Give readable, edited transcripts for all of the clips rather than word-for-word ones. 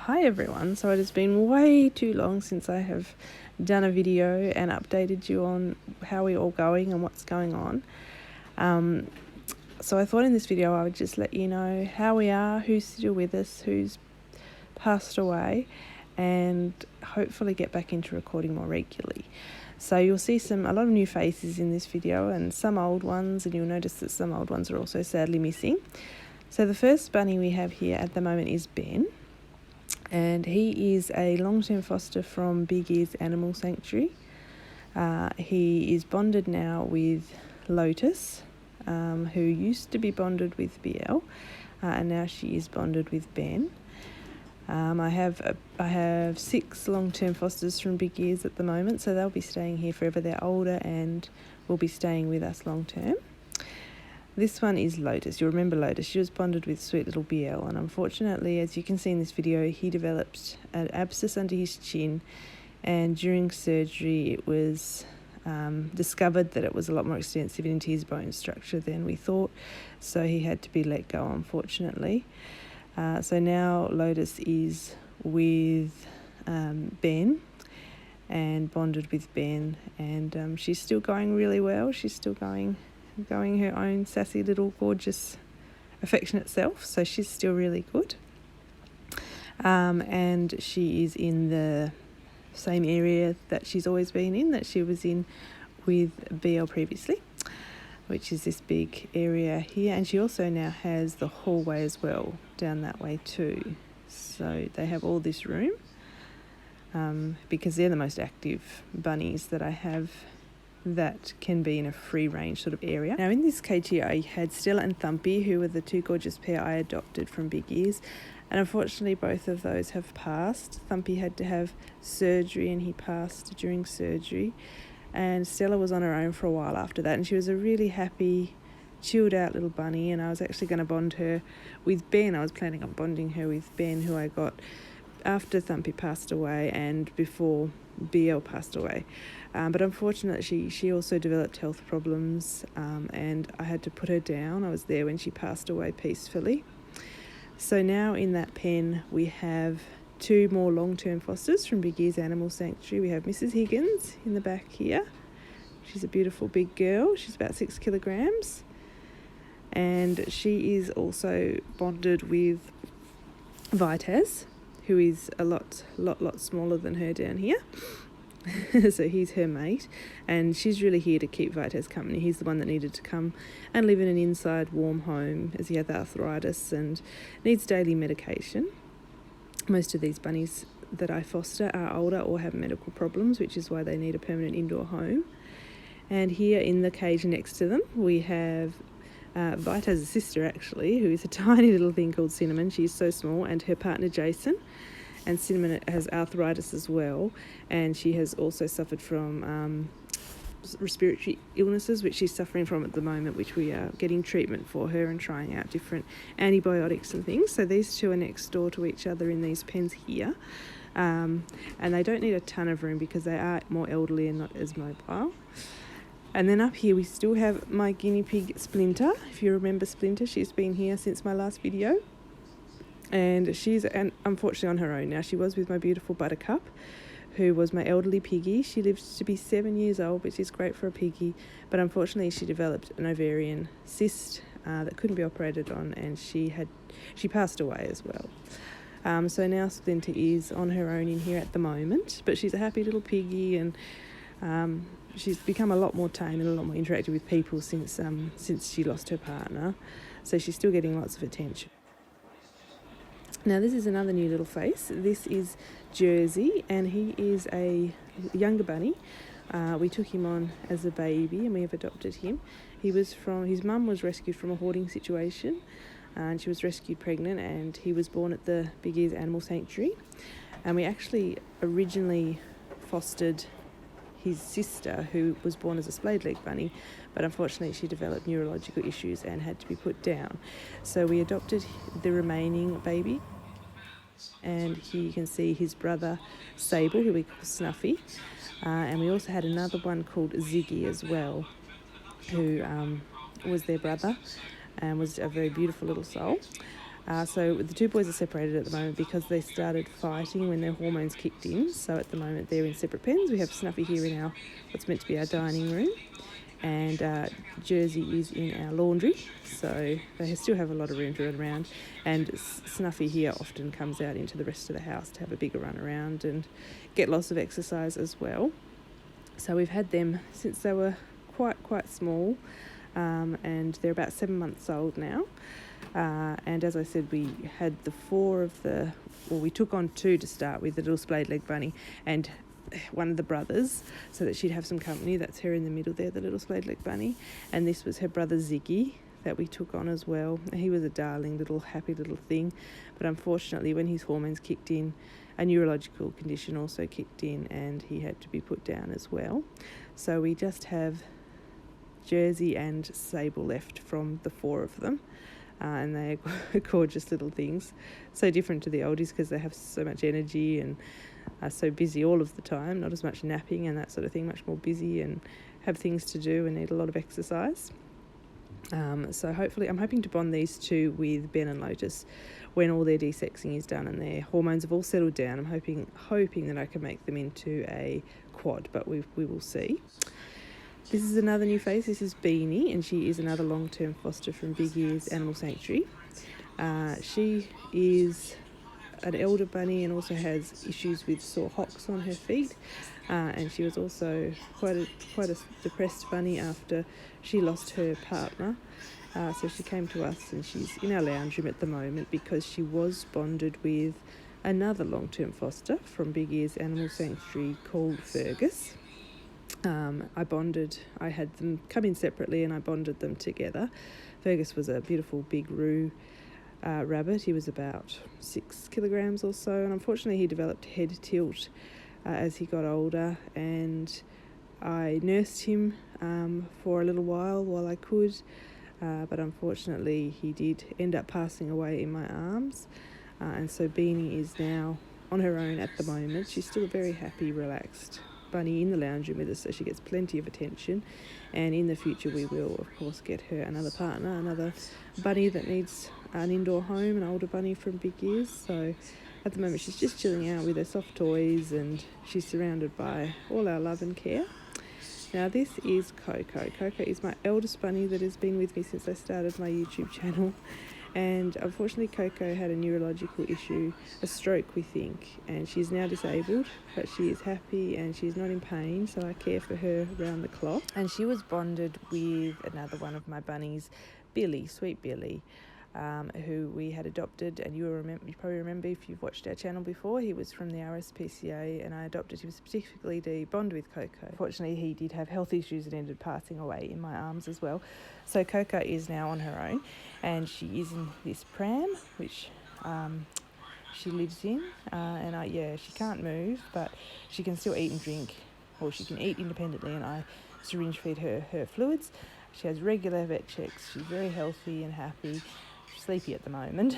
Hi everyone, so it has been way too long since I have done a video and updated you on how we're all going and what's going on. So I thought in this video I would just let you know how we are, who's still with us, who's passed away, and hopefully get back into recording more regularly. So you'll see a lot of new faces in this video and some old ones, and you'll notice that some old ones are also sadly missing. So the first bunny we have here at the moment is Ben, and he is a long-term foster from Big Ears Animal Sanctuary. He is bonded now with Lotus, who used to be bonded with BL, and now she is bonded with Ben. I have 6 long-term fosters from Big Ears at the moment, so they'll be staying here forever. They're older and will be staying with us long-term. This one is Lotus. You'll remember Lotus. She was bonded with sweet little BL, and unfortunately, as you can see in this video, he developed an abscess under his chin, and during surgery it was discovered that it was a lot more extensive into his bone structure than we thought, so he had to be let go, unfortunately. So now Lotus is with Ben and bonded with Ben, and she's still going really well. She's still going her own sassy little gorgeous affectionate self, so she's still really good. And she is in the same area that she's always been in, that she was in with BL previously, which is this big area here, and she also now has the hallway as well down that way too. So they have all this room because they're the most active bunnies that I have that can be in a free range sort of area. Now in this cage here I had Stella and Thumpy, who were the 2 gorgeous pair I adopted from Big Ears, and unfortunately both of those have passed. Thumpy had to have surgery and he passed during surgery, and Stella was on her own for a while after that, and she was a really happy, chilled out little bunny, and I was actually going to bond her with Ben. I was planning on bonding her with Ben, who I got after Thumpy passed away and before BL passed away. But unfortunately she also developed health problems, and I had to put her down. I was there when she passed away peacefully. So now in that pen we have 2 more long-term fosters from Big Ears Animal Sanctuary. We have Mrs. Higgins in the back here. She's a beautiful big girl. She's about 6 kilograms. And she is also bonded with Vitaz, who is a lot smaller than her down here. So he's her mate, and she's really here to keep Vitaz company. He's the one that needed to come and live in an inside warm home as he had arthritis and needs daily medication. Most of these bunnies that I foster are older or have medical problems, which is why they need a permanent indoor home. And here in the cage next to them we have Vitaz's sister, actually, who is a tiny little thing called Cinnamon. She's so small, and her partner Jason. And Cinnamon has arthritis as well, and she has also suffered from respiratory illnesses, which she's suffering from at the moment, which we are getting treatment for her and trying out different antibiotics and things. So these 2 are next door to each other in these pens here, and they don't need a ton of room because they are more elderly and not as mobile. And then up here we still have my guinea pig Splinter. If you remember Splinter, she's been here since my last video. And she's unfortunately on her own now. She was with my beautiful Buttercup, who was my elderly piggy. She lived to be 7 years old, which is great for a piggy. But unfortunately she developed an ovarian cyst that couldn't be operated on, and she passed away as well. So now Splinter is on her own in here at the moment. But she's a happy little piggy, and she's become a lot more tame and a lot more interactive with people since she lost her partner. So she's still getting lots of attention. Now this is another new little face. This is Jersey, and he is a younger bunny. We took him on as a baby and we have adopted him. His mum was rescued from a hoarding situation, and she was rescued pregnant, and he was born at the Big Ears Animal Sanctuary. And we actually originally fostered his sister, who was born as a splayed leg bunny, but unfortunately she developed neurological issues and had to be put down. So we adopted the remaining baby, and here you can see his brother Sable, who we call Snuffy, and we also had another one called Ziggy as well, who was their brother and was a very beautiful little soul. So the two boys are separated at the moment because they started fighting when their hormones kicked in. So at the moment they're in separate pens. We have Snuffy here in our what's meant to be our dining room, and Jersey is in our laundry. So they still have a lot of room to run around. And Snuffy here often comes out into the rest of the house to have a bigger run around and get lots of exercise as well. So we've had them since they were quite small, and they're about 7 months old now. And as I said, we had we took on 2 to start with, the little splayed leg bunny and one of the brothers, so that she'd have some company. That's her in the middle there, the little splayed leg bunny. And this was her brother Ziggy that we took on as well. He was a darling little happy little thing, but unfortunately when his hormones kicked in, a neurological condition also kicked in and he had to be put down as well. So we just have Jersey and Sable left from the 4 of them. And they are gorgeous little things, so different to the oldies because they have so much energy and are so busy all of the time, not as much napping and that sort of thing, much more busy and have things to do and need a lot of exercise. So hopefully I'm hoping to bond these 2 with Ben and Lotus when all their desexing is done and their hormones have all settled down. I'm hoping that I can make them into a quad, but we will see. This is another new face. This is Beanie, and she is another long-term foster from Big Ears Animal Sanctuary. She is an elder bunny and also has issues with sore hocks on her feet, and she was also quite a depressed bunny after she lost her partner. So she came to us and she's in our lounge room at the moment because she was bonded with another long-term foster from Big Ears Animal Sanctuary called Fergus. I had them come in separately and I bonded them together. Fergus was a beautiful big roux rabbit. He was about 6 kilograms or so, and unfortunately he developed head tilt as he got older, and I nursed him for a little while I could, but unfortunately he did end up passing away in my arms, and so Beanie is now on her own at the moment. She's still a very happy, relaxed bunny in the lounge room with us, so she gets plenty of attention, and in the future we will of course get her another partner, another bunny that needs an indoor home, an older bunny from Big Ears. So at the moment she's just chilling out with her soft toys and she's surrounded by all our love and care. Now this is Coco. Coco is my eldest bunny that has been with me since I started my YouTube channel. And unfortunately Coco had a neurological issue, a stroke we think, and she's now disabled, but she is happy and she's not in pain, so I care for her round the clock. And she was bonded with another one of my bunnies, Billy, sweet Billy, who we had adopted, and you probably remember if you've watched our channel before. He was from the RSPCA and I adopted him specifically to bond with Coco. Unfortunately he did have health issues and ended passing away in my arms as well. So Coco is now on her own and she is in this pram which she lives in, and she can't move, but she can still eat and drink, or she can eat independently, and I syringe feed her fluids. She has regular vet checks. She's very healthy and happy. Sleepy at the moment,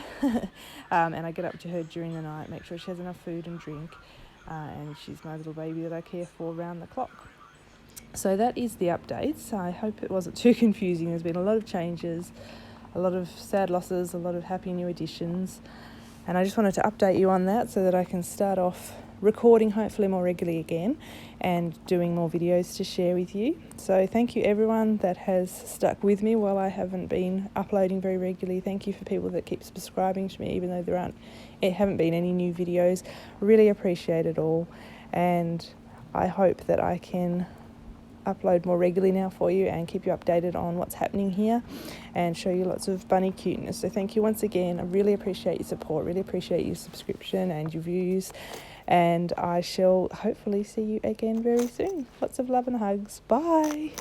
and I get up to her during the night, make sure she has enough food and drink, and she's my little baby that I care for round the clock. So that is the updates. I hope it wasn't too confusing. There's been a lot of changes, a lot of sad losses, a lot of happy new additions, and I just wanted to update you on that so that I can start off recording hopefully more regularly again and doing more videos to share with you. So thank you everyone that has stuck with me while I haven't been uploading very regularly. Thank you for people that keep subscribing to me even though there haven't been any new videos. Really appreciate it all, and I hope that I can upload more regularly now for you and keep you updated on what's happening here and show you lots of bunny cuteness. So thank you once again. I really appreciate your support, really appreciate your subscription and your views, and I shall hopefully see you again very soon. Lots of love and hugs. Bye.